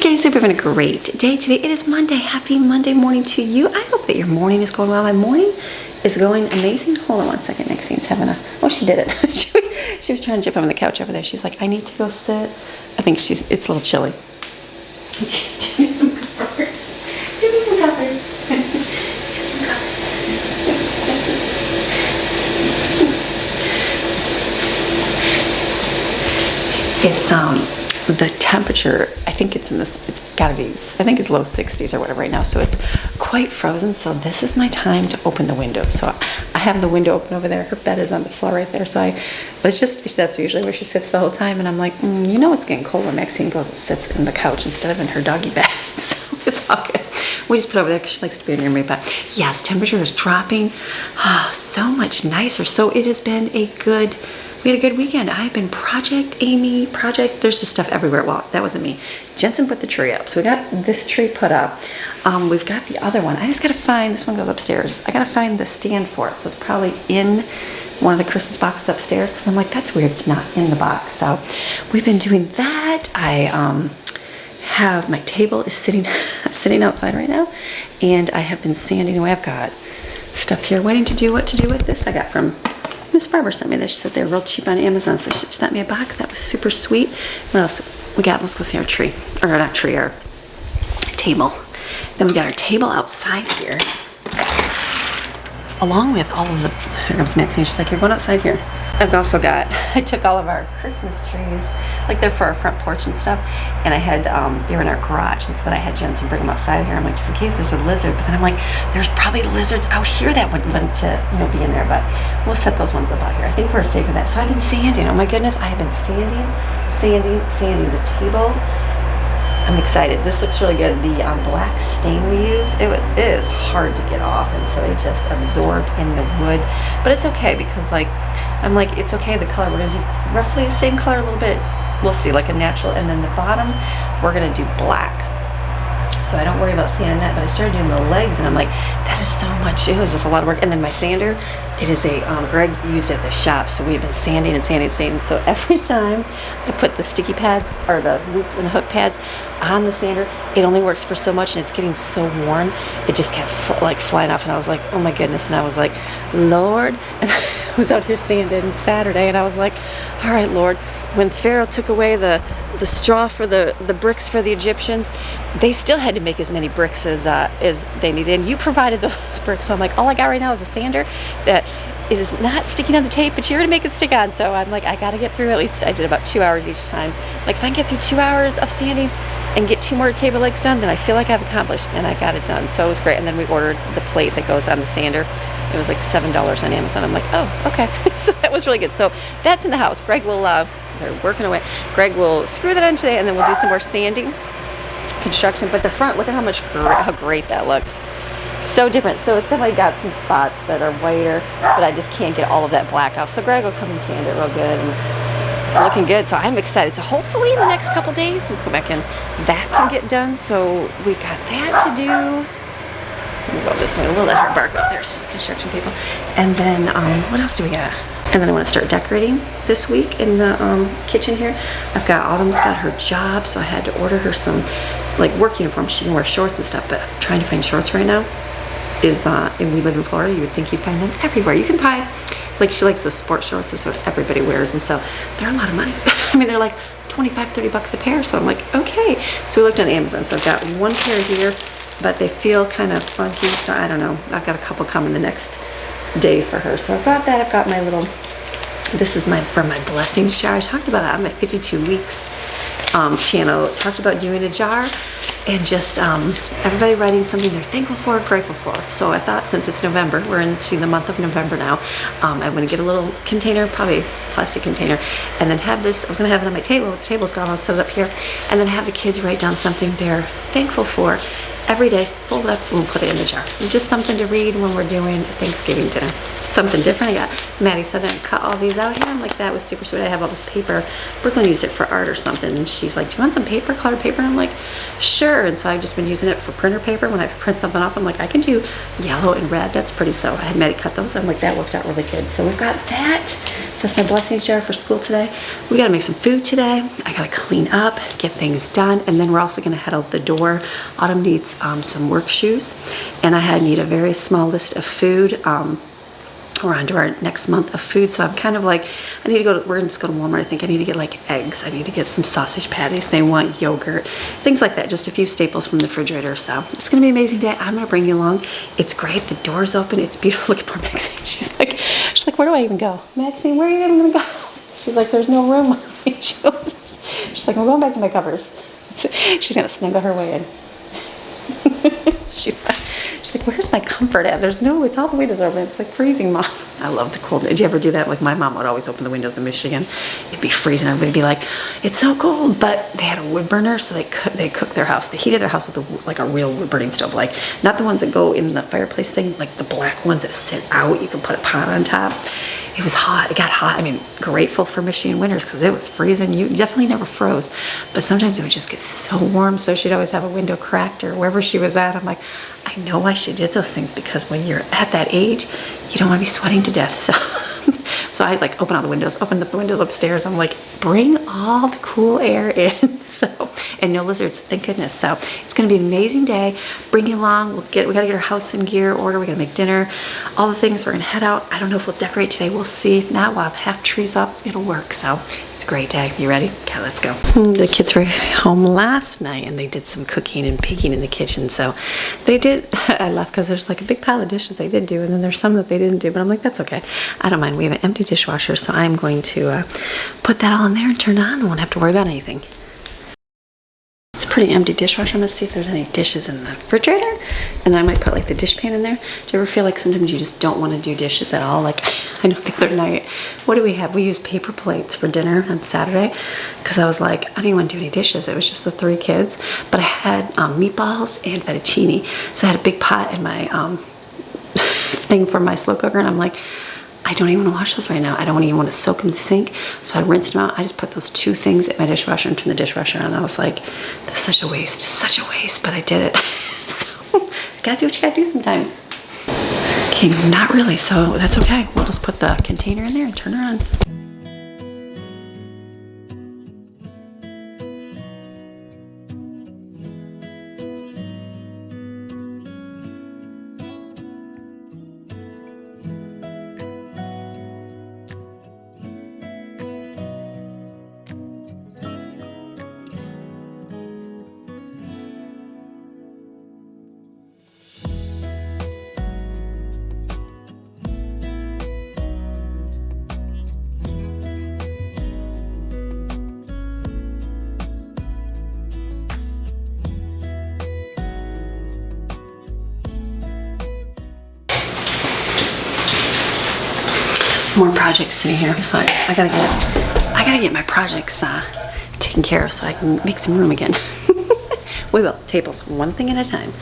guys, hope you're having a great day today. It is Monday. Happy Monday morning to you. I hope that your morning is going well. My morning is going amazing. Hold on one second. Maxine's having a, oh, she did it. she was trying to jump on the couch over there. She's like, I need to go sit. I think it's a little chilly. Give me some covers. Give me some covers. It's the temperature, I think it's gotta be, I think it's low 60s or whatever right now, so it's quite frozen. So this is my time to open the window. So I have the window open over there. Her bed is on the floor right there, so I was just, that's usually where she sits the whole time, and I'm like, you know it's getting cold when Maxine goes and sits in the couch instead of in her doggy bed. So it's all good. We just put it over there because she likes to be near me. But yes, temperature is dropping. Oh, so much nicer. So it has been we had a good weekend. I've been there's just stuff everywhere. Well, that wasn't me. Jensen put the tree up. So we got this tree put up. We've got the other one. I just got to find, this one goes upstairs. I got to find the stand for it. So it's probably in one of the Christmas boxes upstairs, because I'm like, that's weird. It's not in the box. So we've been doing that. I have, my table is sitting outside right now, and I have been sanding away. I've got stuff here waiting to do what to do with this. I got from Miss Barber sent me this. She said they're real cheap on Amazon, so she sent me a box. That was super sweet. What else we got? Let's go see our tree, or not tree, our table. Then we got our table outside here, along with all of the, here comes Maxine. She's like, you're going outside here. I've also got, I took all of our Christmas trees, like they're for our front porch and stuff, and I had, they were in our garage, and so then I had Jensen bring them outside here. I'm like, just in case there's a lizard, but then I'm like, there's probably lizards out here that would want to, be in there, but we'll set those ones up out here. I think we're safe with that. So I've been sanding. Oh my goodness, I have been sanding the table. I'm excited. This looks really good. The black stain we use, it is hard to get off, and so it just absorbed in the wood. But it's okay, because I'm like, it's okay, the color, we're gonna do roughly the same color a little bit. We'll see, like a natural, and then the bottom, we're gonna do black. So I don't worry about sanding that, but I started doing the legs, and I'm like, that is so much, it was just a lot of work. And then my sander, it is a, Greg used it at the shop, so we've been sanding and sanding and sanding. So every time I put the sticky pads, or the loop and hook pads on the sander, it only works for so much, and it's getting so worn, it just kept flying off, and I was like, oh my goodness, and I was like, Lord, and I was out here sanding Saturday, and I was like, all right, Lord, when Pharaoh took away the straw for the bricks for the Egyptians, they still had to make as many bricks as they needed, and you provided those bricks. So I'm like, all I got right now is a sander that is not sticking on the tape, but you're gonna make it stick on. So I'm like, I gotta get through, at least I did about 2 hours each time. Like, if I can get through 2 hours of sanding and get 2 more table legs done, then I feel like I've accomplished, and I got it done. So it was great. And then we ordered the plate that goes on the sander. It was like $7 on Amazon. I'm like, oh, okay. So that was really good. So that's in the house. Greg will, they're working away. Greg will screw that on today, and then we'll do some more sanding, construction. But the front, look at how great that looks. So different. So it's definitely got some spots that are whiter, but I just can't get all of that black off. So Greg will come and sand it real good, and looking good. So I'm excited. So hopefully in the next couple days, let's go back and that can get done. So we got that to do. We'll go this way. We'll let her bark out there. It's just construction people. And then what else do we got? And then I want to start decorating this week in the kitchen here. I've got, Autumn's got her job, so I had to order her some work uniforms. She can wear shorts and stuff, but I'm trying to find shorts right now is, and we live in Florida, you would think you'd find them everywhere. You can buy, she likes the sports shorts, that's what everybody wears, and so they're a lot of money. I mean, they're like 25, 30 bucks a pair, so I'm like, okay. So we looked on Amazon, so I've got one pair here, but they feel kind of funky, so I don't know. I've got a couple coming the next day for her. So I've got that. I've got my little, this is for my blessings jar. I talked about it on my 52 weeks channel. Talked about doing a jar and just everybody writing something they're thankful for, grateful for. So I thought, since it's November, we're into the month of November now, I'm going to get a little container, probably a plastic container, and then have this, I was going to have it on my table. The table's gone, I'll set it up here, and then have the kids write down something they're thankful for every day, fold it up, and we'll put it in the jar. And just something to read when we're doing Thanksgiving dinner. Something different. I got Maddie said that, cut all these out here. I'm like, that was super sweet. I have all this paper. Brooklyn used it for art or something, and she's like, do you want some paper, colored paper? And I'm like, sure. And so I've just been using it for printer paper. When I print something off, I'm like, I can do yellow and red. That's pretty. So I had Maddie cut those. I'm like, that worked out really good. So we've got that. So that's my blessings jar for school today. We gotta make some food today. I gotta clean up, get things done, and then we're also gonna head out the door. Autumn needs some work shoes, and I need a very small list of food. We're on to our next month of food, so I'm kind of like, I need to go to, we're gonna just go to Walmart. I think I need to get like eggs. I need to get some sausage patties. They want yogurt, things like that. Just a few staples from the refrigerator. So it's gonna be an amazing day. I'm gonna bring you along. It's great. The door's open. It's beautiful. Look at poor Maxine. She's like, where do I even go? Maxine, where are you even gonna go? She's like, there's no room. She's like, I'm going back to my covers. She's gonna snuggle her way in. She's like, where's my comfort at? It's all the windows open. It's like freezing, Mom. I love the cold. Did you ever do that? Like my mom would always open the windows in Michigan. It'd be freezing. Everybody'd be like, it's so cold. But they had a wood burner, so they cooked their house. They heated their house with like a real wood burning stove. Like not the ones that go in the fireplace thing, like the black ones that sit out. You can put a pot on top. It was hot. It got hot. I mean, grateful for Michigan winters because it was freezing. You definitely never froze, but sometimes it would just get so warm. So she'd always have a window cracked or wherever she was at. I'm like, I know why she did those things, because when you're at that age, you don't want to be sweating to death. So I like open all the windows, open the windows upstairs. I'm like, bring all the cool air in. And no lizards, thank goodness. So it's going to be an amazing day. Bring you along. We got to get our house in gear order. We got to make dinner, all the things. We're going to head out. I don't know if we'll decorate today. We'll see. If not, we'll have half trees up. It'll work. So it's a great day. You ready? Okay, let's go. The kids were home last night and they did some cooking and baking in the kitchen. So they did. I left because there's like a big pile of dishes they did do, and then there's some that they didn't do, but I'm like, that's okay. I don't mind. We have an empty dishwasher, so I'm going to put that all in there and turn it on. I won't have to worry about anything. It's a pretty empty dishwasher. I'm gonna see if there's any dishes in the refrigerator, and then I might put like the dish pan in there. Do you ever feel like sometimes you just don't want to do dishes at all? Like I know the other night, what do we have? We used paper plates for dinner on Saturday because I was like, I don't even want to do any dishes. It was just the 3 kids, but I had meatballs and fettuccine, so I had a big pot in my thing for my slow cooker, and I'm like, I don't even want to wash those right now. I don't even want to soak them in the sink. So I rinsed them out. I just put those 2 things in my dishwasher and turned the dishwasher on. I was like, that's such a waste, but I did it. So you gotta do what you gotta do sometimes. Okay, not really, so that's okay. We'll just put the container in there and turn her on. More projects sitting here, so I gotta get my projects taken care of so I can make some room again. We will. Tables, one thing at a time.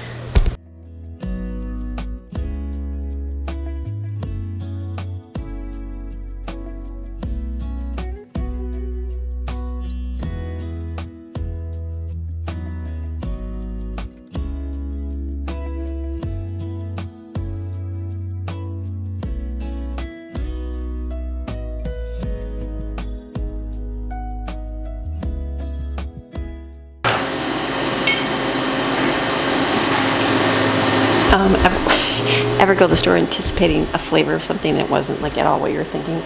Ever go to the store anticipating a flavor of something that wasn't like at all what you were thinking?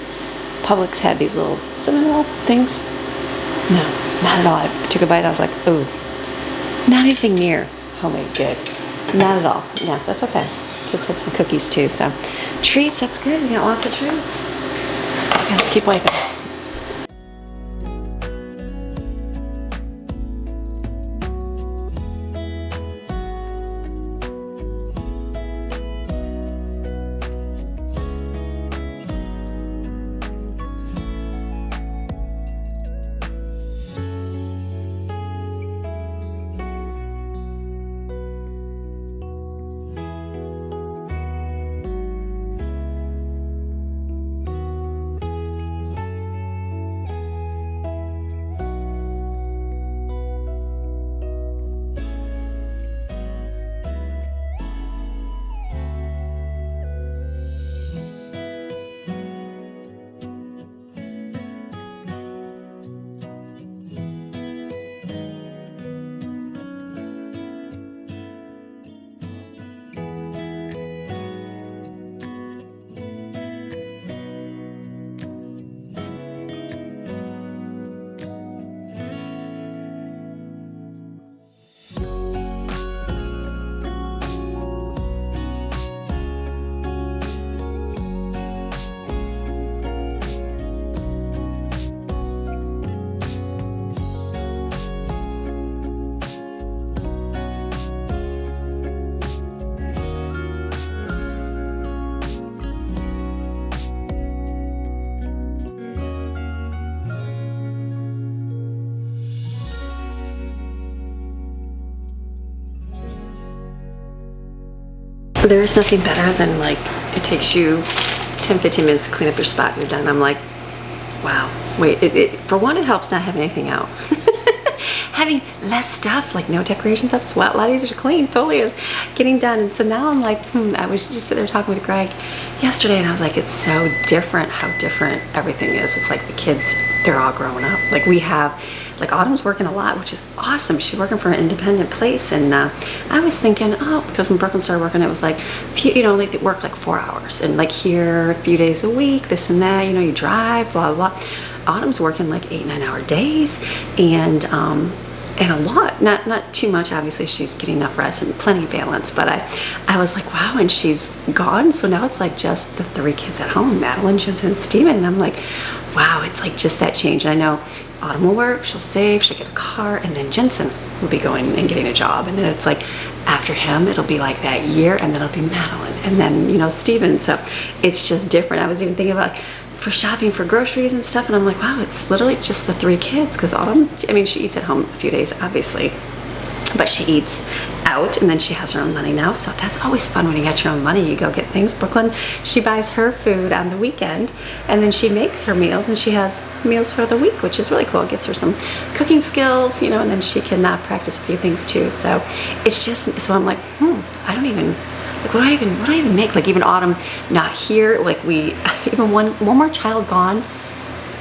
Publix had these little cinnamon roll things. No, not at all. I took a bite. I was like, ooh, not anything near homemade good. Not at all. Yeah, that's okay. Kids had some cookies too. So treats, that's good. We got lots of treats. Okay, let's keep wiping. There's nothing better than like, it takes you 10-15 minutes to clean up your spot, you're done. I'm like, wow. Wait, for one, it helps not having anything out. Having less stuff, like no decorations up, it's a lot easier to clean. Totally is getting done. And so now I'm like, I was just sitting there talking with Greg yesterday, and I was like, it's so different how different everything is. It's like the kids, they're all growing up. Like we have, like Autumn's working a lot, which is awesome. She's working for an independent place, and I was thinking, oh, because when Brooklyn started working, it was like, you know, like they work like 4 hours, and like here a few days a week, this and that. You know, you drive, blah blah blah. Autumn's working like 8-9 hour days, and a lot, not too much. Obviously, she's getting enough rest and plenty of balance. But I was like, wow, and she's gone. So now it's like just the 3 kids at home, Madeline, Jensen, and Steven. And I'm like, wow, it's like just that change. And I know Autumn will work, she'll save, she'll get a car, and then Jensen will be going and getting a job. And then it's like after him, it'll be like that year, and then it'll be Madeline, and then, you know, Steven. So it's just different. I was even thinking about for shopping for groceries and stuff, and I'm like, wow, it's literally just the 3 kids, because Autumn, I mean, she eats at home a few days, obviously, but she eats out, and then she has her own money now, so that's always fun when you got your own money. You go get things. Brooklyn, she buys her food on the weekend, and then she makes her meals, and she has meals for the week, which is really cool. It gets her some cooking skills, you know, and then she can practice a few things too. So it's just, so I'm like, I don't even, like, what do I even make? Like, even Autumn not here, like even one more child gone,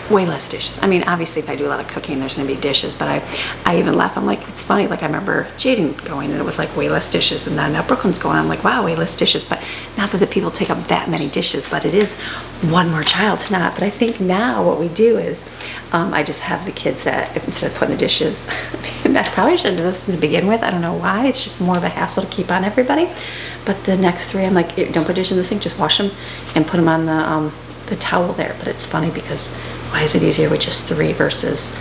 way less dishes. I mean, obviously if I do a lot of cooking, there's gonna be dishes, but I even laugh. I'm like, it's funny, like I remember Jaden going, and it was like way less dishes, and then now Brooklyn's going, I'm like, wow, way less dishes. But not that the people take up that many dishes, but it is one more child to not. But I think now what we do is, I just have the kids that, instead of putting the dishes, I probably should have done this to begin with. I don't know why. It's just more of a hassle to keep on everybody. But the next 3, I'm like, don't put dishes in the sink, just wash them and put them on the towel there. But it's funny because why is it easier with just 3 versus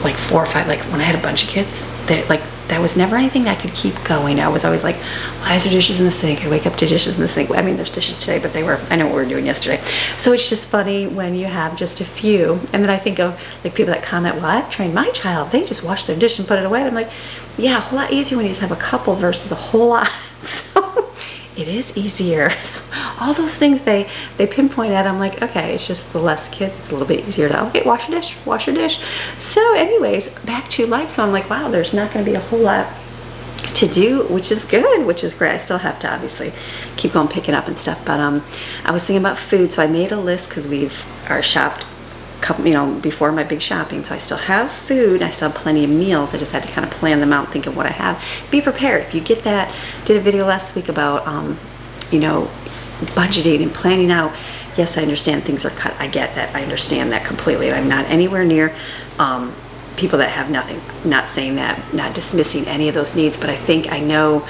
like 4 or 5? Like when I had a bunch of kids, that was never anything that I could keep going. I was always like, why is there dishes in the sink? I wake up to dishes in the sink. I mean, there's dishes today, but I know what we were doing yesterday. So it's just funny when you have just a few. And then I think of like people that comment, well, I've trained my child, they just wash their dish and put it away. And I'm like, yeah, a whole lot easier when you just have a couple versus a whole lot. So it is easier. So all those things they pinpoint at, I'm like, okay, it's just the less kids, it's a little bit easier to, okay, wash your dish. So anyways, back to life. So I'm like, wow, there's not going to be a whole lot to do, which is good, which is great. I still have to obviously keep on picking up and stuff, but I was thinking about food, so I made a list because we've shopped couple, you know, before my big shopping, so I still have food, I still have plenty of meals. I just had to kind of plan them out, think of what I have, be prepared. If you get that, did a video last week about you know, budgeting and planning out. Yes, I understand things are cut, I get that, I understand that completely. I'm not anywhere near people that have nothing. Not saying that, not dismissing any of those needs, but I think I know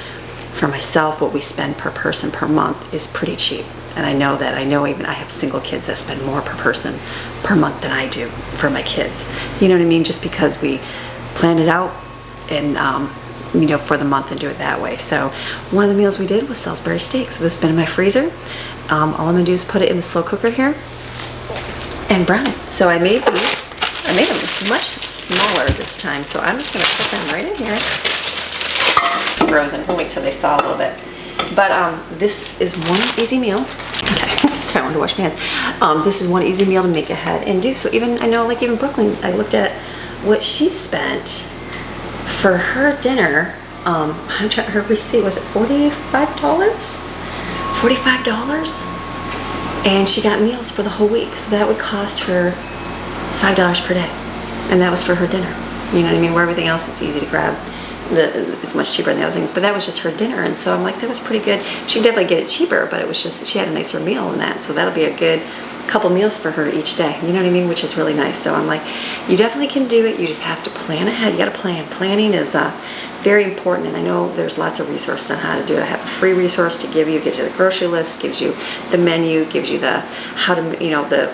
for myself what we spend per person per month is pretty cheap. And I know that, even I have single kids that spend more per person per month than I do for my kids. You know what I mean? Just because we planned it out and, you know, for the month and do it that way. So one of the meals we did was Salisbury steak. So this has been in my freezer. All I'm gonna do is put it in the slow cooker here and brown it. So I made these. I made them much smaller this time. So I'm just gonna put them right in here. Frozen. We'll wait till they thaw a little bit. But this is one easy meal. Okay, sorry, I wanted to wash my hands. This is one easy meal to make ahead and do. So even, I know, like even Brooklyn, I looked at what she spent for her dinner. I'm trying, her receipt, was it $45? $45? And she got meals for the whole week. So that would cost her $5 per day. And that was for her dinner. You know what I mean? Where everything else, it's easy to grab. It's much cheaper than the other things, but that was just her dinner. And so I'm like, that was pretty good. She can definitely get it cheaper, but it was just, she had a nicer meal than that. So that'll be a good couple meals for her each day. You know what I mean? Which is really nice. So I'm like, you definitely can do it. You just have to plan ahead. You got to plan. Planning is very important. And I know there's lots of resources on how to do it. I have a free resource to give you. It gives you the grocery list, gives you the menu, gives you the, how to, you know, the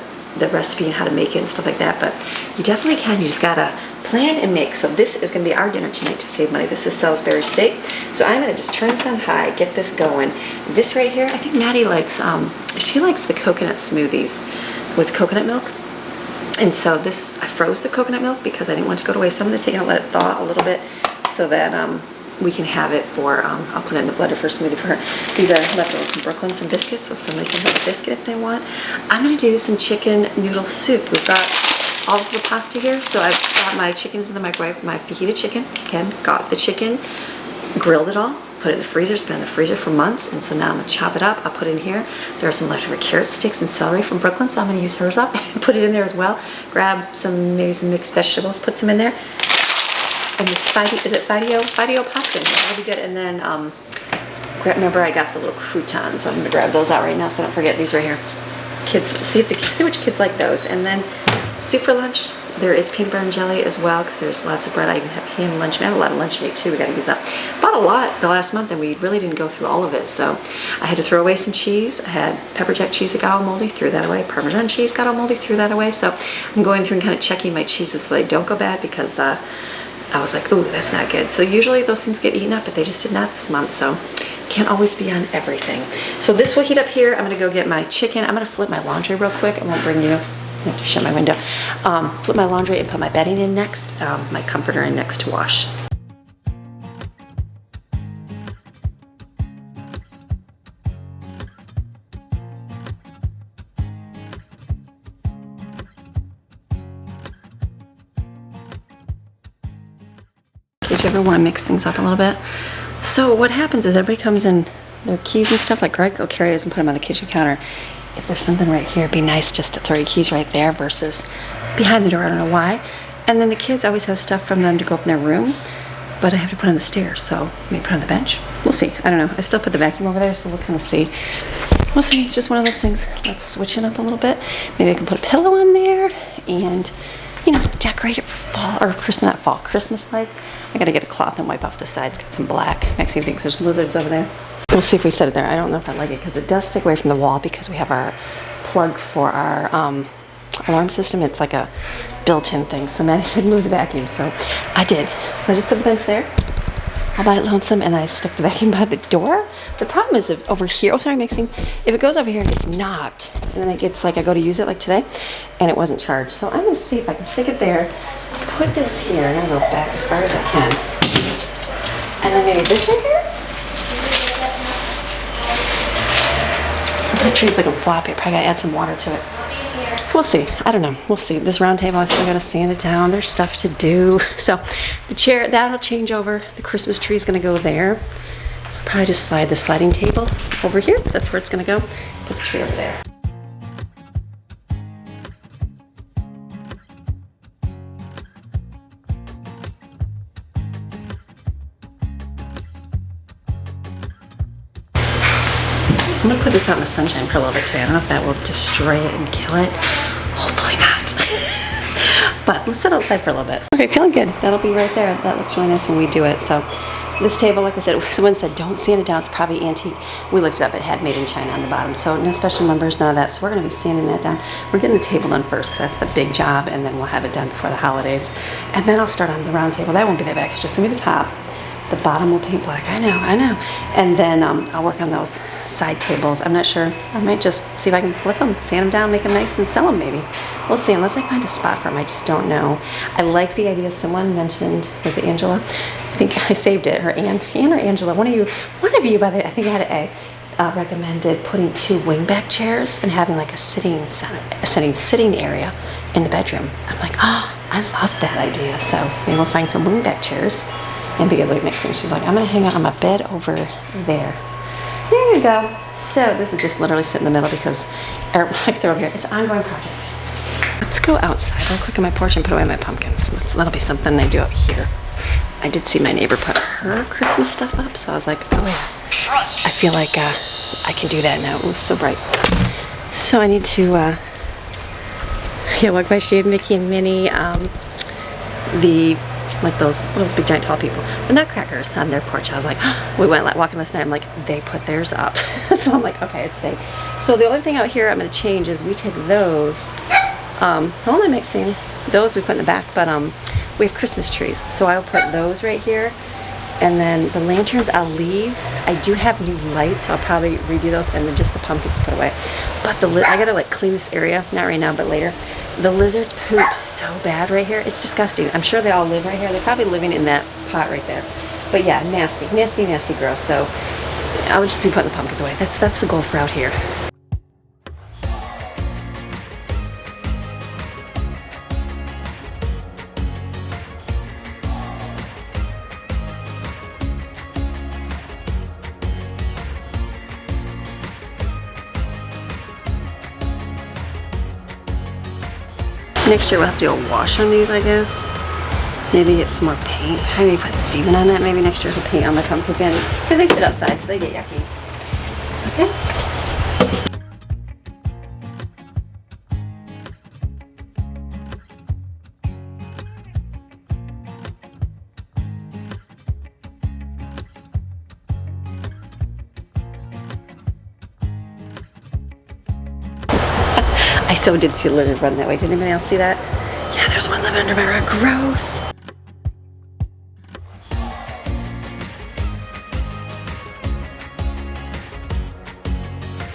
recipe and how to make it and stuff like that. But you definitely can. You just got to plan and make. So this is going to be our dinner tonight to save money. This is Salisbury steak. So I'm going to just turn this on high, get this going. This right here, I think Maddie likes, she likes the coconut smoothies with coconut milk. And so this, I froze the coconut milk because I didn't want it to go to waste. So I'm going to take it and let it thaw a little bit so that we can have it for, I'll put it in the blender for a smoothie for her. These are leftovers from Brooklyn, some biscuits, so somebody can have a biscuit if they want. I'm gonna do some chicken noodle soup. We've got all this little pasta here, so I've got my chickens in the microwave, my fajita chicken. Again, got the chicken, grilled it all, put it in the freezer, it's been in the freezer for months, and so now I'm gonna chop it up. I'll put it in here. There are some leftover carrot sticks and celery from Brooklyn, so I'm gonna use hers up and put it in there as well. Grab some, maybe some mixed vegetables, put some in there. And this Fidio pasta in here, that'll be good. And then, remember I got the little croutons. I'm gonna grab those out right now so I don't forget these right here. Kids, see which kids like those. And then soup for lunch. There is peanut butter and jelly as well because there's lots of bread. I even have ham lunch meat. I have a lot of lunch meat too. We got to use up. Bought a lot the last month and we really didn't go through all of it. So I had to throw away some cheese. I had pepper jack cheese that got all moldy, threw that away. Parmesan cheese got all moldy, threw that away. So I'm going through and kind of checking my cheeses so they don't go bad because I was like, ooh, that's not good. So usually those things get eaten up, but they just did not this month. So can't always be on everything. So this will heat up here. I'm gonna go get my chicken. I'm gonna flip my laundry real quick. I won't bring you. I have to shut my window. Flip my laundry and put my bedding in next, my comforter in next to wash. Did you ever want to mix things up a little bit? So what happens is everybody comes in their keys and stuff, like Greg will carry those and put them on the kitchen counter. If there's something right here, it'd be nice just to throw your keys right there versus behind the door. I don't know why. And then the kids always have stuff from them to go up in their room, but I have to put on the stairs, so maybe put on the bench. We'll see. I don't know. I still put the vacuum over there, so we'll kind of see. We'll see. It's just one of those things. Let's switch it up a little bit. Maybe I can put a pillow on there and, you know, decorate it for fall or Christmas, not fall, Christmas light. I gotta get a cloth and wipe off the sides. Got some black. Maxine thinks there's lizards over there. We'll see if we set it there. I don't know if I like it because it does stick away from the wall because we have our plug for our alarm system. It's like a built-in thing. So Maddie said move the vacuum, so I did. So I just put the bench there all by lonesome and I stuck the vacuum by the door. The problem is if over here, oh sorry Maxine, if it goes over here and gets knocked and then it gets like I go to use it like today and it wasn't charged. So I'm gonna see if I can stick it there, put this here, and I'm gonna go back as far as I can. And then maybe this right here? The tree's looking floppy. I probably gotta add some water to it. So we'll see. I don't know. We'll see. This round table, I still gotta sand it down. There's stuff to do. So the chair, that'll change over. The Christmas tree is gonna go there. So I'll probably just slide the sliding table over here because that's where it's gonna go. Put the tree over there. I'm gonna put this out in the sunshine for a little bit today. I don't know if that will destroy it and kill it. Hopefully not. But let's sit outside for a little bit. Okay, feeling good. That'll be right there. That looks really nice when we do it. So this table, like I said, someone said don't sand it down. It's probably antique. We looked it up. It had made in China on the bottom. So no special numbers, none of that. So we're gonna be sanding that down. We're getting the table done first because that's the big job, and then we'll have it done before the holidays. And then I'll start on the round table. That won't be that bad. It's just gonna be the top. The bottom will paint black. I know. And then I'll work on those side tables. I'm not sure. I might just see if I can flip them, sand them down, make them nice, and sell them maybe. We'll see, unless I find a spot for them. I just don't know. I like the idea. Someone mentioned, was it Angela? I think I saved it. Her Ann or Angela. One of you, by the way, I think I had an A, recommended putting 2 wingback chairs and having like a sitting area in the bedroom. I'm like, oh, I love that idea. So maybe we'll find some wingback chairs and be able to mix them. She's like, I'm gonna hang out on my bed over there. There you go. So this is just literally sit in the middle because, or like they're over here. It's an ongoing project. Let's go outside real quick on my porch and put away my pumpkins. That'll be something I do out here. I did see my neighbor put her Christmas stuff up, so I was like, oh yeah. I feel like I can do that now. It was so bright. So I need to, yeah, walk by Shade, Mickey, and Minnie, like those big giant tall people, the Nutcrackers on their porch. I was like, oh, we went walking last night. I'm like, they put theirs up. So I'm like, okay, it's safe. So the only thing out here I'm going to change is we take those. Hold on, Maxine. Those we put in the back, but we have Christmas trees, so I'll put those right here. And then the lanterns I'll leave. I do have new lights, so I'll probably redo those, and then just the pumpkins put away. But I gotta like clean this area, not right now, but later. The lizards poop so bad right here. It's disgusting. I'm sure they all live right here. They're probably living in that pot right there. But yeah, nasty, nasty, nasty, gross. So I'll just be putting the pumpkins away. That's the goal for out here. Next year we'll have to do a wash on these, I guess. Maybe get some more paint. I may put Steven on that. Maybe next year he'll paint on my pumpkins in, because they sit outside, so they get yucky. Okay. I so did see a lizard run that way. Did anybody else see that? Yeah, there's one living under my rug. Gross.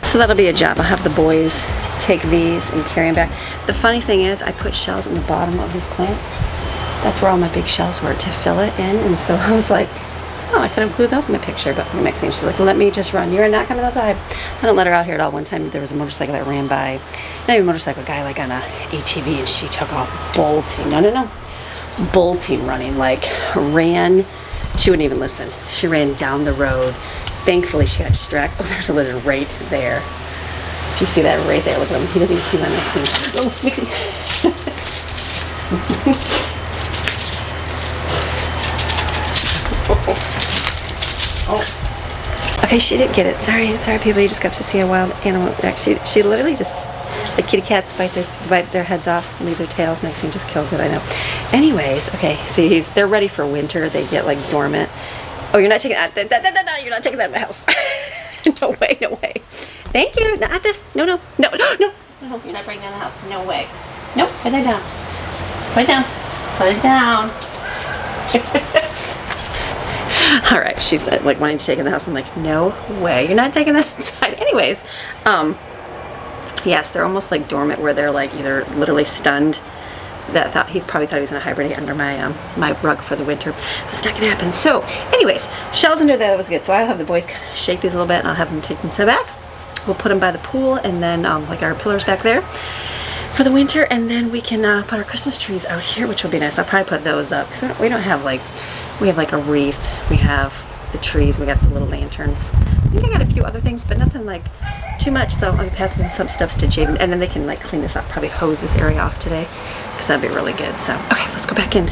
So that'll be a job. I'll have the boys take these and carry them back. The funny thing is, I put shells in the bottom of these plants. That's where all my big shells were, to fill it in. And so I was like, oh, I could have glued those in my picture. But the next thing she's like, let me just run. You're not coming outside. I don't let her out here at all. One time there was a motorcycle that ran by, not even a motorcycle, guy like on a ATV, and she took off bolting. No. Bolting, running, like ran. She wouldn't even listen. She ran down the road. Thankfully, she got distracted. Oh, there's a lizard right there. Do you see that right there? Look at him. He doesn't even see my next thing. Oh, oh. Okay, she didn't get it. Sorry, people. You just got to see a wild animal. She literally just, like kitty cats bite their heads off, leave their tails. Next thing just kills it. I know. Anyways, okay. See, they're ready for winter. They get like dormant. Oh, you're not taking that. You're not taking that in my house. No way, no way. Thank you. No. You're not bringing that in the house. No way. Nope. Put that down. Put it down. Put it down. All right. She's like wanting to take it in the house. I'm like, no way. You're not taking that inside. Anyways, yes, they're almost like dormant, where they're like either literally stunned. He probably thought he was gonna hibernate under my my rug for the winter. That's not gonna happen. So anyways, shells under there, that was good. So I'll have the boys kind of shake these a little bit, and I'll have them take them to the back. We'll put them by the pool, and then like our pillars back there for the winter, and then we can put our Christmas trees out here, which will be nice. I'll probably put those up, because we don't have like, we have like a wreath, we have the trees, we got the little lanterns. I think I got a few other things, but nothing like too much. So I'll be passing some stuff to Jaden, and then they can like clean this up, probably hose this area off today, because that'd be really good. So okay, let's go back in.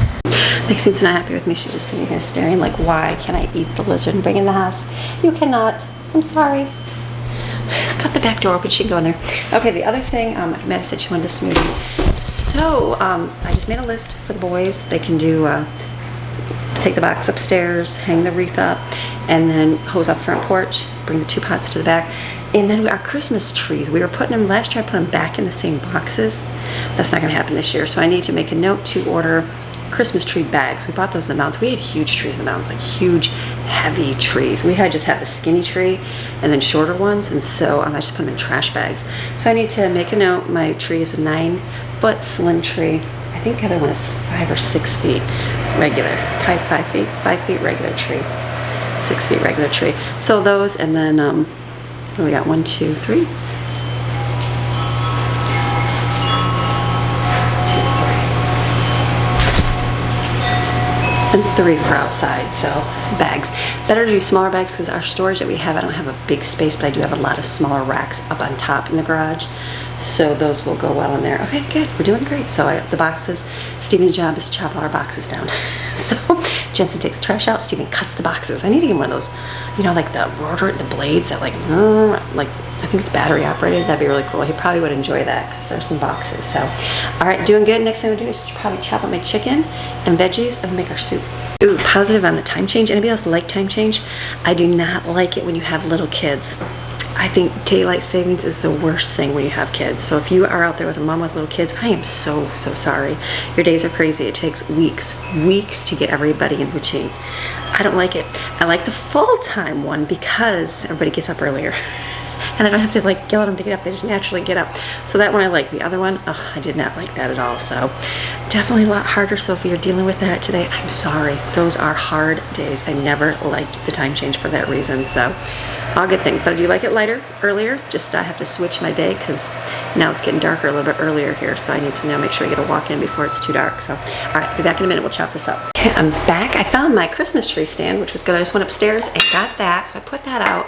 Maxine's not happy with me. She's just sitting here staring like, why can't I eat the lizard and bring it in the house? You cannot. I'm sorry. Got the back door open, she can go in there. Okay, the other thing, Maddie said she wanted a smoothie. So I just made a list for the boys. They can do take the box upstairs, hang the wreath up, and then hose off the front porch, bring the 2 pots to the back. And then our Christmas trees, we were putting them, last year I put them back in the same boxes. That's not gonna happen this year. So I need to make a note to order Christmas tree bags. We bought those in the mountains. We had huge trees in the mountains, like huge, heavy trees. We had just had the skinny tree and then shorter ones. And so I just put them in trash bags. So I need to make a note. My tree is a 9-foot slim tree. I think the other one is 5 or 6 feet regular, probably 5 feet, 5 feet regular tree, 6 feet regular tree. So those, and then we got 1, 2, 3. And 3 for outside, so bags. Better to do smaller bags, because our storage that we have, I don't have a big space, but I do have a lot of smaller racks up on top in the garage. So those will go well in there. Okay, good, we're doing great. So the boxes, Steven's job is to chop all our boxes down. So Jensen takes trash out, Steven cuts the boxes. I need to get one of those, you know, like the rotor, the blades that like I think it's battery operated. That'd be really cool. He probably would enjoy that, because there's some boxes. So, all right, doing good. Next thing we'll do is probably chop up my chicken and veggies and make our soup. Ooh, positive on the time change. Anybody else like time change? I do not like it when you have little kids. I think daylight savings is the worst thing when you have kids. So if you are out there with a mom with little kids, I am so sorry. Your days are crazy. It takes weeks to get everybody in routine. I don't like it. I like the full-time one, because everybody gets up earlier. And I don't have to like yell at them to get up. They just naturally get up. So that one I like. The other one, oh, I did not like that at all. So definitely a lot harder. So if you're dealing with that today, I'm sorry. Those are hard days. I never liked the time change for that reason. So all good things, but I do like it lighter earlier. Just I have to switch my day because now it's getting darker a little bit earlier here. So I need to now make sure I get a walk in before it's too dark. So all right, be back in a minute. We'll chop this up. Okay, I'm back. I found my Christmas tree stand, which was good. I just went upstairs and got that. So I put that out.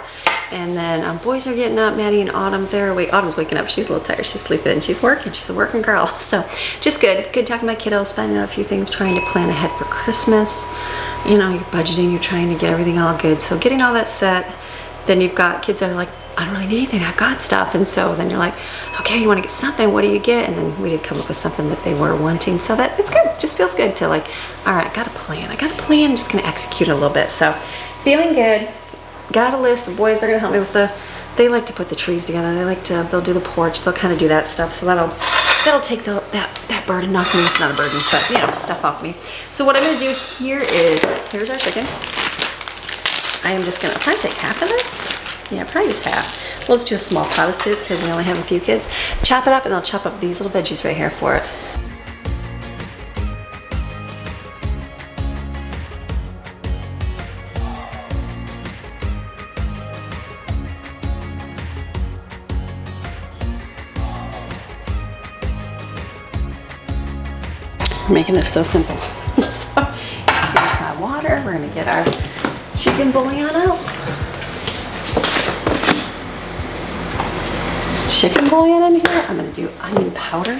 And then boys are getting up. Maddie and Autumn, they're awake. Autumn's waking up. She's a little tired. She's sleeping and she's working. She's a working girl. So just good. Good talking to my kiddos, finding out a few things, trying to plan ahead for Christmas. You know, you're budgeting, you're trying to get everything all good. So getting all that set. Then you've got kids that are like, I don't really need anything. I've got stuff. And so then you're like, okay, you want to get something. What do you get? And then we did come up with something that they were wanting. So that it's good. Just feels good to like, all right, I got a plan. I got a plan. I'm just going to execute it a little bit. So feeling good. Got a list. The boys, they're gonna help me with they like to put the trees together. They'll do the porch. They'll kind of do that stuff. So that'll take that burden off me. It's not a burden, but you know, stuff off me. So what I'm gonna do here's our chicken. I am just gonna probably take half of this. Yeah, probably just half. We'll just do a small pot of soup because we only have a few kids. Chop it up and I'll chop up these little veggies right here for it. We're making this so simple. So here's my water. We're gonna get our chicken bouillon out. Chicken bouillon in here. I'm gonna do onion powder.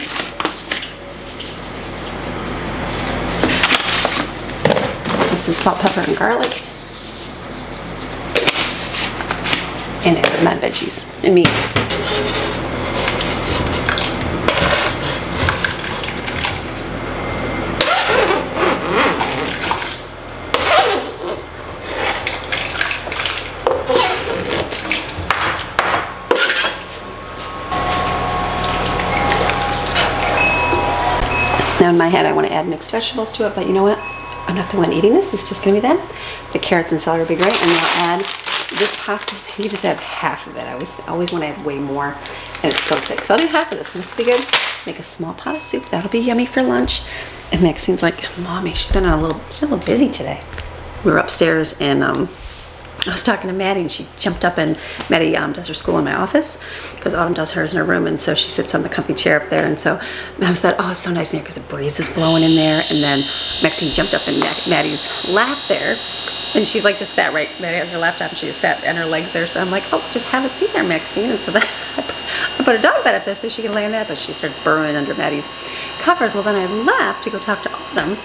This is salt, pepper, and garlic. And then my veggies and meat. Now in my head, I want to add mixed vegetables to it, but you know what? I'm not the one eating this. It's just going to be them. The carrots and celery will be great. And then I'll add this pasta. You just add half of it. I always want to add way more, and it's so thick. So I'll do half of this, and this will be good. Make a small pot of soup. That'll be yummy for lunch. And Maxine's like, Mommy, she's a little busy today. We were upstairs, and I was talking to Maddie, and she jumped up, and Maddie does her school in my office because Autumn does hers in her room, and so she sits on the comfy chair up there. And so I said, oh, it's so nice in here because the breeze is blowing in there. And then Maxine jumped up in Maddie's lap there, and she like just sat right. Maddie has her laptop, and she just sat on her legs there. So I'm like, oh, just have a seat there, Maxine. And so then I put a dog bed up there so she could lay in that, but she started burrowing under Maddie's covers. Well, then I left to go talk to Autumn.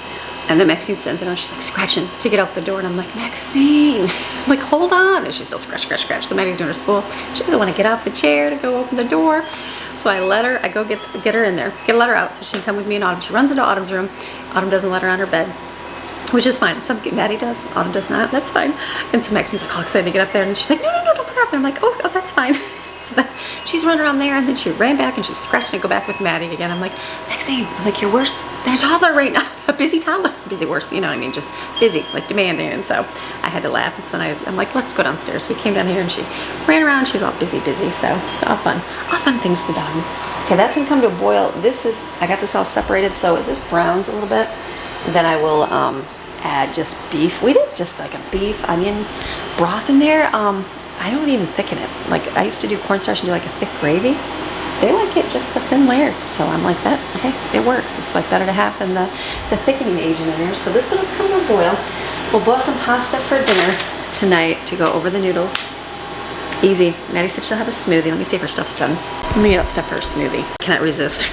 And then Maxine's sitting there and she's like scratching to get out the door. And I'm like, Maxine, I'm like, hold on. And she's still scratch. So Maddie's doing her school. She doesn't want to get out the chair to go open the door. So I go get her in there, let her out so she can come with me and Autumn. She runs into Autumn's room. Autumn doesn't let her on her bed, which is fine. Maddie does, Autumn does not. That's fine. And so Maxine's like all excited to get up there. And she's like, no, don't put her up there. I'm like, oh, that's fine. So then she's running around there, and then she ran back and she's scratching to go back with Maddie again. I'm like, Maxine, you're worse than a toddler right now. A busy toddler. Busy worse, you know what I mean? Just busy, like demanding. And so I had to laugh. And so then I'm like, let's go downstairs. So we came down here and she ran around. She's all busy. So all fun things to be done. Okay, that's gonna come to a boil. I got this all separated. So as this browns a little bit, then I will add just beef. We did just like a beef onion broth in there. I don't even thicken it. Like I used to do cornstarch and do like a thick gravy. They like it just a thin layer. So I'm like that. Hey, it works. It's like better to have than the thickening agent in there. So this will just come to a boil. We'll boil some pasta for dinner tonight to go over the noodles. Easy. Maddie said she'll have a smoothie. Let me see if her stuff's done. Let me get stuff for her smoothie. Cannot resist.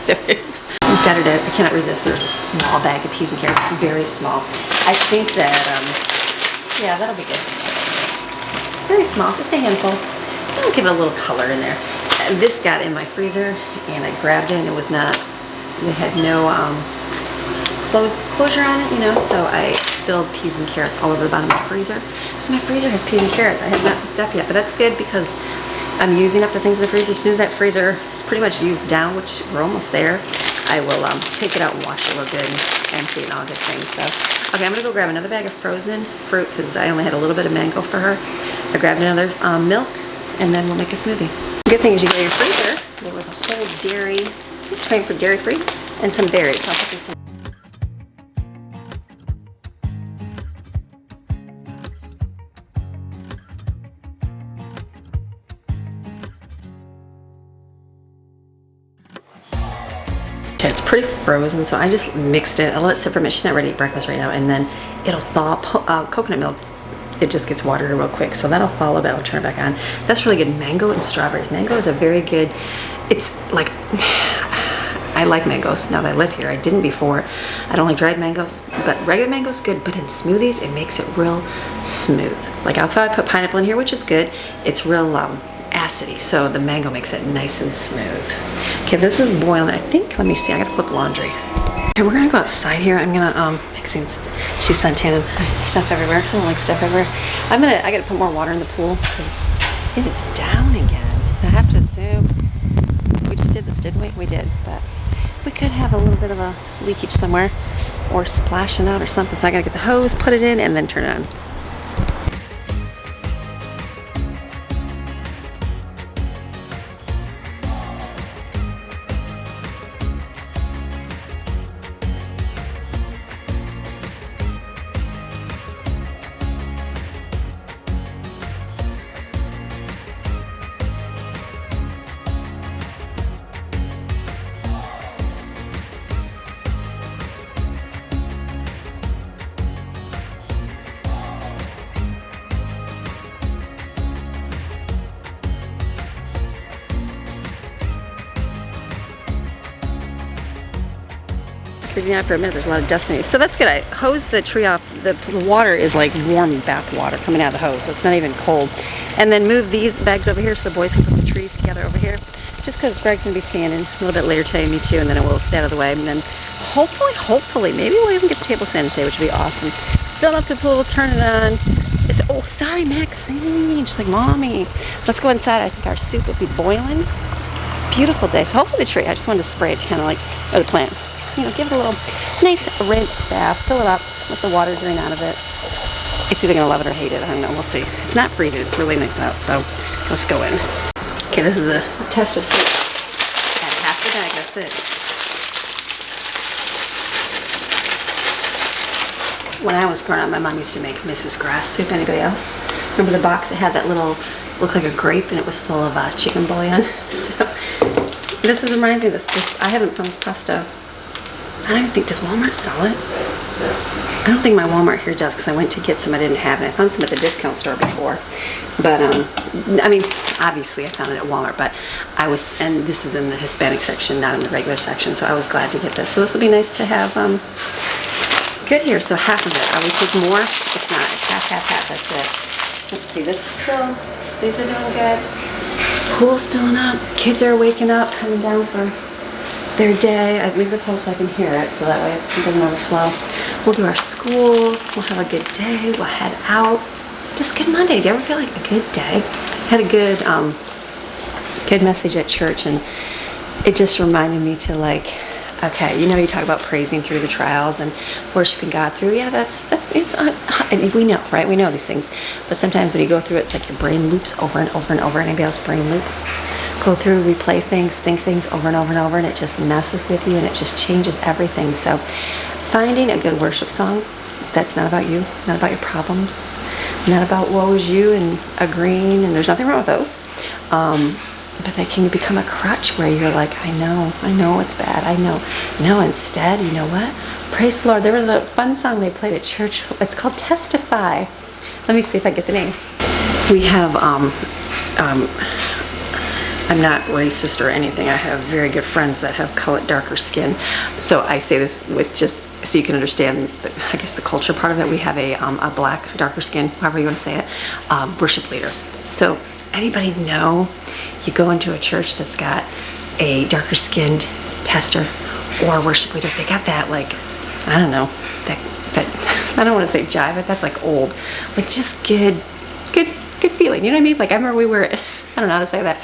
There is. I cannot resist. There's a small bag of peas and carrots. Very small. I think that, yeah, that'll be good. Very small, just a handful. I'll give it a little color in there. This got in my freezer, and I grabbed it, and it had no closure on it, you know, so I spilled peas and carrots all over the bottom of my freezer. So my freezer has peas and carrots. I have not hooked up yet, but that's good because I'm using up the things in the freezer. As soon as that freezer is pretty much used down, which we're almost there, I will take it out and wash it real good and empty it and all good things. So, okay, I'm gonna go grab another bag of frozen fruit because I only had a little bit of mango for her. I grabbed another milk, and then we'll make a smoothie. Good thing is you go to your freezer. There was a whole dairy. It's trying for dairy free. and some berries. So I'll put this in. Okay, it's pretty frozen, so I just mixed it. I'll let it sit for a minute. She's not ready to eat breakfast right now, and then it'll thaw. Coconut milk, it just gets watery real quick, so that'll thaw a little bit. I'll turn it back on. That's really good. Mango and strawberries. Mango is a very good, it's like, I like mangoes now that I live here. I didn't before. I don't like dried mangoes, but regular mango's good, but in smoothies, it makes it real smooth. Like I'll probably put pineapple in here, which is good. It's real acidy, so the mango makes it nice and smooth. Okay, this is boiling. I think, let me see, I gotta flip laundry. Okay, we're gonna go outside here. I'm gonna, mixing, she's suntanning, stuff everywhere. I don't like stuff everywhere. I gotta put more water in the pool because it is down again. I have to assume, we just did this, didn't we? We did, but we could have a little bit of a leakage somewhere or splashing out or something. So I gotta get the hose, put it in, and then turn it on. Leaving out for a minute, there's a lot of dust in it. So that's good. I hosed the tree off. The water is like warm bath water coming out of the hose, so it's not even cold. And then move these bags over here so the boys can put the trees together over here. Just because Greg's gonna be standing a little bit later today, me too, and then it will stay out of the way. And then hopefully, maybe we'll even get the table sanded today, which would be awesome. Fill up the pool, turn it on. Oh, sorry, Maxine. She's like, Mommy, let's go inside. I think our soup will be boiling. Beautiful day. So hopefully the tree, I just wanted to spray it to kind of like, or the plant. You know, give it a little nice rinse bath, fill it up, let the water drain out of it. It's either gonna love it or hate it, I don't know, we'll see. It's not freezing, it's really nice out, so let's go in. Okay, this is a test of soup. Add half the bag, that's it. When I was growing up, my mom used to make Mrs. Grass soup. Anybody else? Remember the box? It had that little, looked like a grape, and it was full of chicken bouillon. So this reminds me of this. I haven't found this pasta. I don't even think, does Walmart sell it? I don't think my Walmart here does, because I went to get some, I didn't have it. I found some at the discount store before. But, I mean, obviously I found it at Walmart, but and this is in the Hispanic section, not in the regular section, so I was glad to get this. So this will be nice to have, good here. So half of it. I would take more. It's not. It's half, that's it. Let's see, this is still, these are doing good. Pool's filling up. Kids are waking up, coming down for their day. I leave the pool so I can hear it, so that way it doesn't overflow. We'll do our school. We'll have a good day. We'll head out. Just good Monday. Do you ever feel like a good day? Had a good, good message at church, and it just reminded me to like, okay, you know, you talk about praising through the trials and worshiping God through. Yeah, and we know, right? We know these things, but sometimes when you go through it, it's like your brain loops over and over and over. Anybody else brain loop? Go through, replay things, think things over and over and over, and it just messes with you, and it just changes everything. So finding a good worship song that's not about you, not about your problems, not about woe is you and agreeing, and there's nothing wrong with those. But they can become a crutch where you're like, I know it's bad, I know. No, instead, you know what? Praise the Lord. There was a fun song they played at church. It's called Testify. Let me see if I get the name. We have, I'm not racist or anything. I have very good friends that have darker skin. So I say this with just so you can understand, I guess, the culture part of it. We have a black, darker skin, however you want to say it, worship leader. So anybody know, you go into a church that's got a darker skinned pastor or worship leader, they got that, like, I don't know, that I don't want to say jive, but that's like old, like just good feeling, you know what I mean? Like I remember we were I don't know how to say that,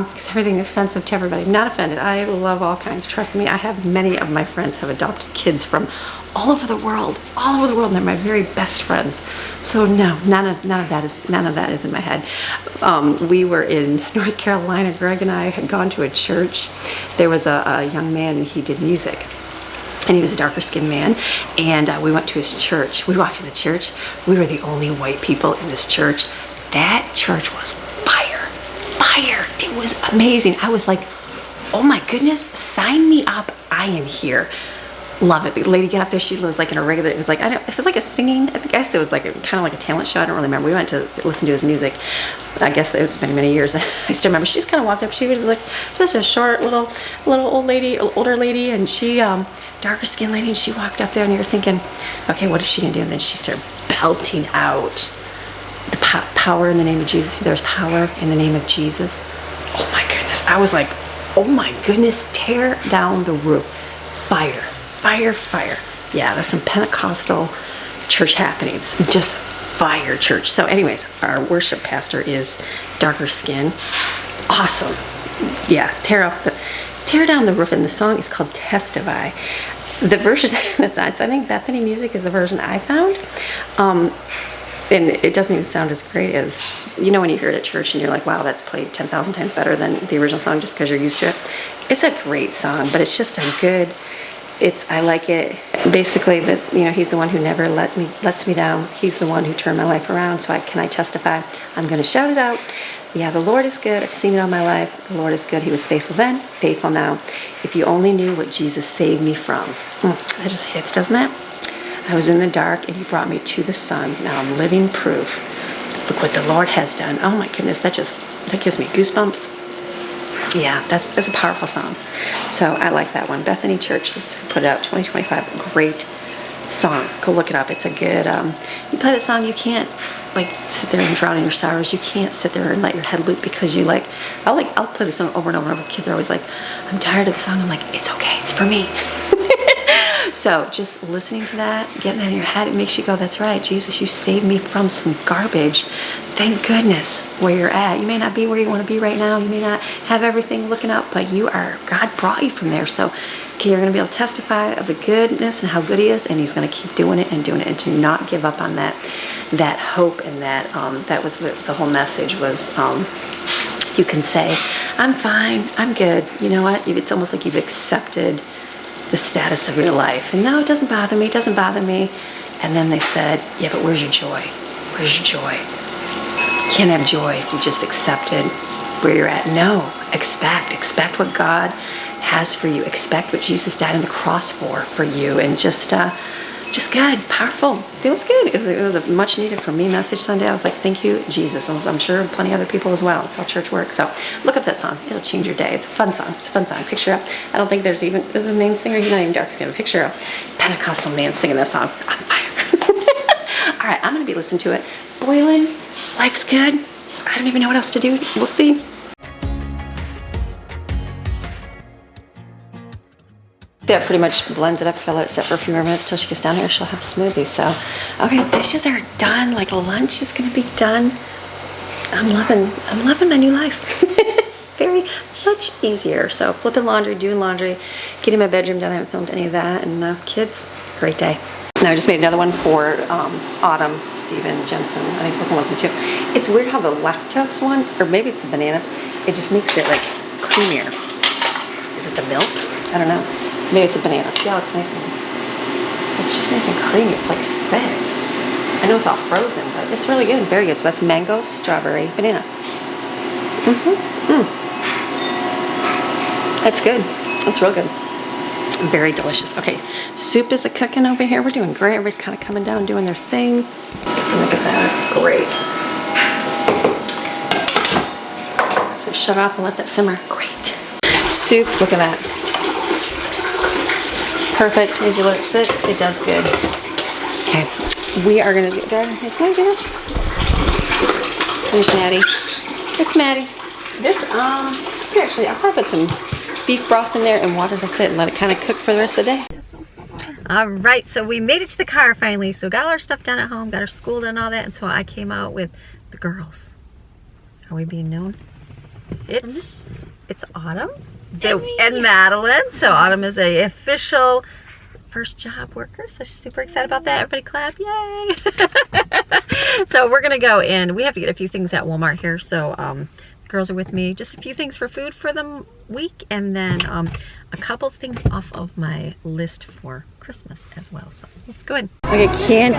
because everything is offensive to everybody. Not offended. I love all kinds. Trust me, I have many of my friends have adopted kids from all over the world, and they're my very best friends. So no, none of that is in my head. We were in North Carolina. Greg and I had gone to a church. There was a young man, and he did music. And he was a darker skinned man, and we went to his church. We walked in the church. We were the only white people in this church. That church was fire. It was amazing. I was like, oh my goodness, sign me up. I am here. Love it. The lady got up there. She was like in a regular, it was like, it was like a singing, I guess it was like kind of like a talent show. I don't really remember. We went to listen to his music. I guess it's been many years. I still remember. She just kind of walked up. She was like just a short little older lady, and she, darker skinned lady, and she walked up there, and you're thinking, okay, what is she gonna do? And then she started belting out the power in the name of Jesus. There's power in the name of Jesus. Oh my goodness. I was like, oh my goodness, tear down the roof. Fire. Yeah, that's some Pentecostal church happenings. Just fire church. So anyways, our worship pastor is darker skin. Awesome. Yeah, tear down the roof. And the song is called Testify. The version that's I think Bethany Music is the version I found. And it doesn't even sound as great as, you know, when you hear it at church and you're like, wow, that's played 10,000 times better than the original song just because you're used to it. It's a great song, but it's just a good, I like it. Basically, that, you know, he's the one who never lets me down. He's the one who turned my life around. So can I testify? I'm going to shout it out. Yeah, the Lord is good. I've seen it all my life. The Lord is good. He was faithful then, faithful now. If you only knew what Jesus saved me from. That just hits, doesn't it? I was in the dark and he brought me to the sun. Now I'm living proof. Look what the Lord has done. Oh my goodness, that gives me goosebumps. Yeah, that's a powerful song. So I like that one. Bethany Church has put it out 2025. Great song. Go look it up. It's a good, you play that song, you can't like sit there and drown in your sorrows. You can't sit there and let your head loop because you I'll play the song over and over and over. The kids are always like, I'm tired of the song. I'm like, it's okay, it's for me. So just listening to that, getting that in your head, it makes you go, that's right, Jesus, you saved me from some garbage. Thank goodness where you're at. You may not be where you want to be right now. You may not have everything looking up, but God brought you from there. So you're going to be able to testify of the goodness and how good he is, and he's going to keep doing it, and to not give up on that hope, and that was the whole message was, you can say, I'm fine, I'm good. You know what? It's almost like you've accepted the status of your life. And no, it doesn't bother me. And then they said, yeah, but where's your joy? Where's your joy? You can't have joy if you just accepted where you're at. No, expect what God has for you. Expect what Jesus died on the cross for you. And just good, powerful, feels good. It was a much needed for me message Sunday. I was like, thank you, Jesus. And I'm sure plenty of other people as well. It's how church works. So look up that song. It'll change your day. It's a fun song. Picture up. I don't think there's a main singer. He's not even dark skinned. Picture a Pentecostal man singing that song. I'm fire. All right, I'm going to be listening to it. Boiling. Life's good. I don't even know what else to do. We'll see. That pretty much blends it up. If I let it sit for a few more minutes till she gets down here, she'll have a smoothie. So, okay, dishes are done. Like lunch is gonna be done. I'm loving my new life. Very much easier. So flipping laundry, doing laundry, getting my bedroom done. I haven't filmed any of that. And kids, great day. Now I just made another one for Autumn, Steven, Jensen. I think Brooklyn wants them too. It's weird how the lactose one, or maybe it's a banana, it just makes it like creamier. Is it the milk? I don't know. Maybe it's a banana. See how it's nice and creamy. It's like thick. I know it's all frozen, but it's really good. Very good. So that's mango, strawberry, banana. That's good. That's real good. Very delicious. Okay, soup is cooking over here. We're doing great. Everybody's kind of coming down, doing their thing. Look at that. It's great. So shut it off and let that simmer. Great. Soup. Look at that. Perfect. As you let it sit, it does good. Okay, we are gonna do. Is Maddie do this? There's Maddie. It's Maddie. This here actually, I'll probably put some beef broth in there and water. That's it, and let it kind of cook for the rest of the day. All right, so we made it to the car finally. So got all our stuff done at home, got our school done, all that, and so I came out with the girls. Are we being known? It's Autumn and Madeline. So Autumn is a official first job worker, so she's super excited about that. Everybody clap, yay! So we're gonna go in. We have to get a few things at Walmart here, so the girls are with me. Just a few things for food for the week, and then a couple things off of my list for Christmas as well. So let's go in. Okay, candy.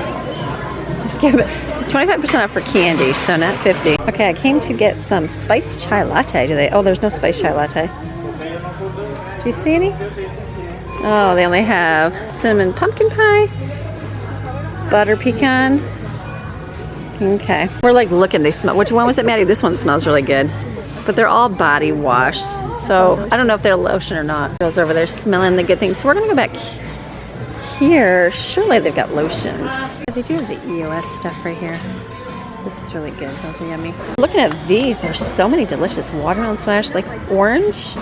Let's give it 25% off for candy, so not 50. Okay, I came to get some spiced chai latte. Do they? Oh, there's no spiced chai latte. Do you see any? Oh, they only have cinnamon pumpkin pie, butter pecan. Okay. We're like looking, they smell. Which one was it, Maddie? This one smells really good. But they're all body wash. So I don't know if they're lotion or not. Girls over there smelling the good things. So we're gonna go back here. Surely they've got lotions. They do have the EOS stuff right here. This is really good. Those are yummy. Looking at these, there's so many delicious watermelon smash, like orange,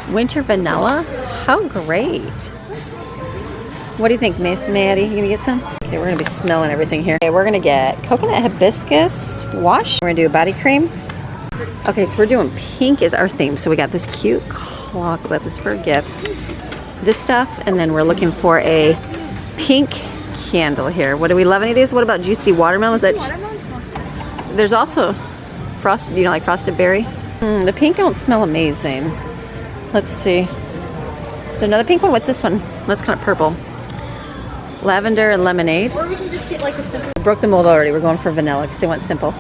winter vanilla. How great. What do you think, Miss Maddie? You gonna get some? Okay, we're gonna be smelling everything here. Okay, we're gonna get coconut hibiscus wash. We're gonna do a body cream. Okay, so we're doing pink is our theme. So we got this cute claw clip. This is for a gift. This stuff, and then we're looking for a pink candle here. What do we love any of these? What about juicy watermelon? Is that? There's also frosted, you know, like frosted berry. The pink don't smell amazing. Let's see. Is there another pink one? What's this one? That's kind of purple. Lavender and lemonade. Or we can just get like a simple. Broke the mold already. We're going for vanilla because they want simple.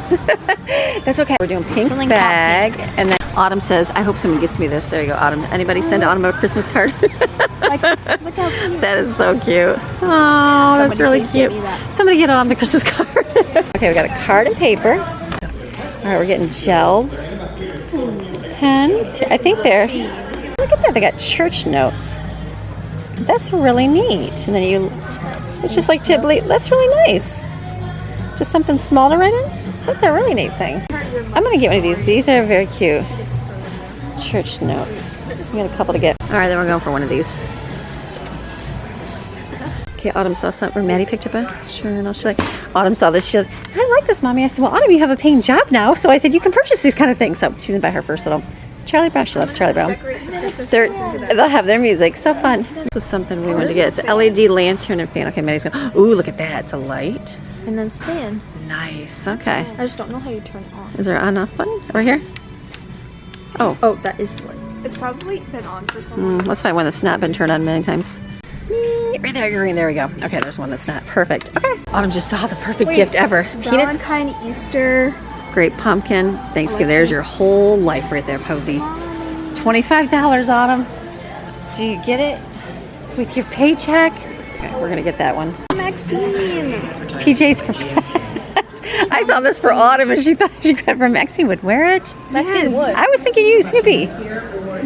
That's okay. We're doing pink bag, and then Autumn says, "I hope someone gets me this." There you go, Autumn. Anybody send Autumn a Christmas card? Look how cute. That is so cute. Oh, that's really cute. Somebody get on the Christmas card. Okay, we got a card and paper. All right, we're getting gel pens. I think they're. Look at that. They got church notes. That's really neat. And then you. It's just like Tibly. That's really nice. Just something small to write in. That's a really neat thing. I'm gonna get one of these. These are very cute. Church notes. We got a couple to get. All right, then we're going for one of these. Okay, Autumn saw something. Maddie picked up a. Sure, and she's like, Autumn saw this. She goes, I like this, Mommy. I said, well, Autumn, you have a paying job now, so I said you can purchase these kind of things. So she's gonna buy her first little Charlie Brown. She loves Charlie Brown. They'll have their music. So fun. This was something we wanted to get. It's an LED lantern and fan. Okay, Maddie's going, ooh, look at that. It's a light. And then span. Nice. Okay. I just don't know how you turn it on. Is there an off button over here? Oh. Oh, that is lit. It's probably been on for so long. Let's find one that's not been turned on many times. Right there, green. There we go. Okay, there's one that's not. Perfect. Okay. Autumn just saw the perfect gift ever. Peanuts. Valentine, Easter. Great pumpkin. Thanksgiving. There's your whole life right there, Posy. $25, Autumn. Do you get it with your paycheck? Okay, we're gonna get that one. Maxine. PJs for pets. I saw this for Autumn and she thought she could for Maxine would wear it. Maxine would. I was thinking you, Snoopy.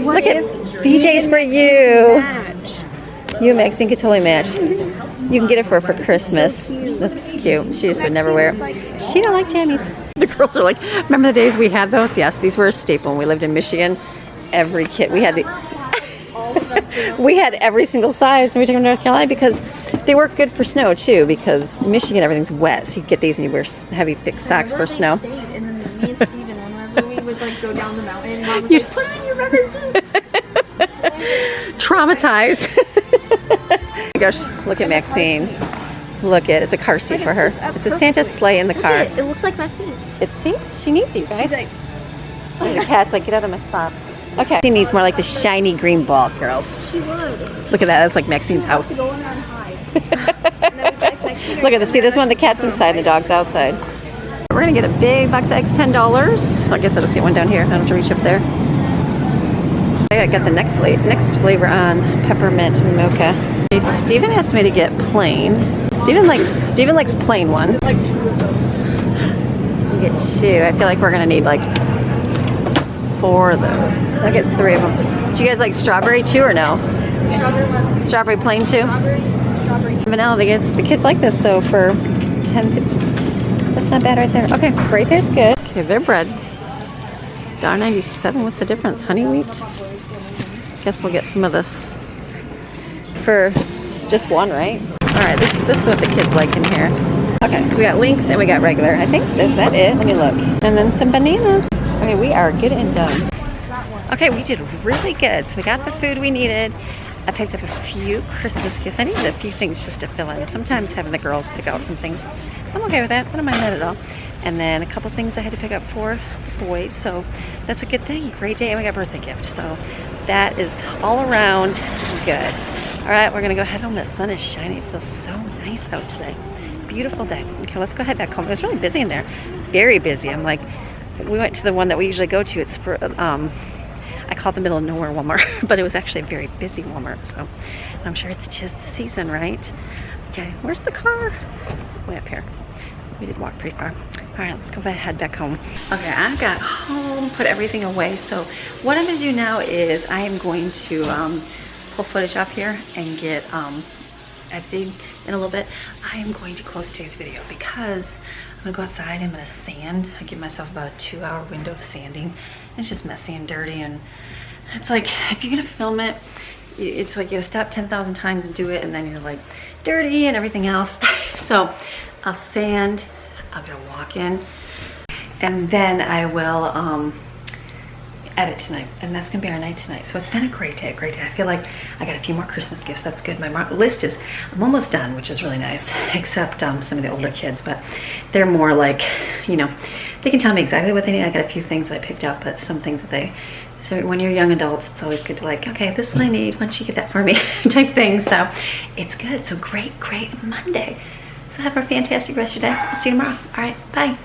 Look at PJs for you. Match. You and Maxine could totally match. You can get it for her for Christmas. That's cute. She just would never wear it. She don't like jammies. The girls are like, remember the days we had those? Yes, these were a staple when we lived in Michigan. Every kid, we had we had every single size, and we took them to North Carolina because they work good for snow too. Because Michigan, everything's wet, so you get these and you wear heavy, thick socks for snow. Stayed, and then me and Steven, whenever we would like go down the mountain, Mom was like, "Put on your rubber boots." Traumatized. Oh my gosh, look at Maxine. Look at it's a car seat for her. It's a Santa sleigh in the car. It looks like Maxine. It seems she needs you guys. She's like, the cat's like, get out of my spot. Okay. She needs more like the shiny green ball, girls. she would. Look at that. That's like Maxine's house. To go in there and hide. Look at this. See this one? The cat's inside and the dog's outside. We're going to get a big box of eggs, $10. I guess I'll just get one down here. I don't have to reach up there. I got the next flavor on peppermint mocha. Okay, Steven asked me to get plain. Steven likes plain one. Like 2 of those. You get 2. I feel like we're going to need like 4 of those. I'll get 3 of them. Do you guys like strawberry too or no? Strawberry ones. Strawberry plain too? Strawberry. Vanilla, I guess the kids like this, so for 10, 15, that's not bad right there. Okay, right there's good. Okay, their breads. $1.97, what's the difference? Honey wheat? Guess we'll get some of this for just one, right? All right, this is what the kids like in here. Okay, so we got Lynx and we got regular. I think, is that it? Let me look. And then some bananas. Okay, we are good and done. Okay, we did really good. So we got the food we needed. I picked up a few Christmas gifts. I needed a few things just to fill in. Sometimes having the girls pick out some things, I'm okay with that. I don't mind that at all. And then a couple things I had to pick up for the boys. So that's a good thing. Great day. And we got a birthday gift. So that is all around good. All right, we're going to go head home. The sun is shining. It feels so nice out today. Beautiful day. Okay, let's go head back home. It was really busy in there. Very busy. I'm like, we went to the one that we usually go to. It's for, I call it the middle of nowhere Walmart, but it was actually a very busy Walmart. So I'm sure it's 'tis the season, right? Okay, where's the car? Way up here. We did walk pretty far. All right, let's go head back home. Okay, I got home, put everything away. So what I'm gonna do now is I am going to pull footage off here and get editing in a little bit. I am going to close today's video because I'm gonna go outside. I'm gonna sand. I give myself about a 2-hour window of sanding. It's just messy and dirty, and it's like if you're gonna film it, it's like you gotta stop 10,000 times and do it, and then you're like dirty and everything else. So I'll sand. I'm gonna walk in, and then I will edit tonight, and that's gonna be our night tonight. So it's been a great day, I feel like I got a few more Christmas gifts. That's good. My list is, I'm almost done, which is really nice, except some of the older kids, but they're more like, you know, they can tell me exactly what they need. I got a few things that I picked up, but some things that so when you're young adults, it's always good to like, okay, this is what I need, why don't you get that for me, type thing. So it's good. So great Monday. So have a fantastic rest of your day. I'll see you tomorrow. All right, bye.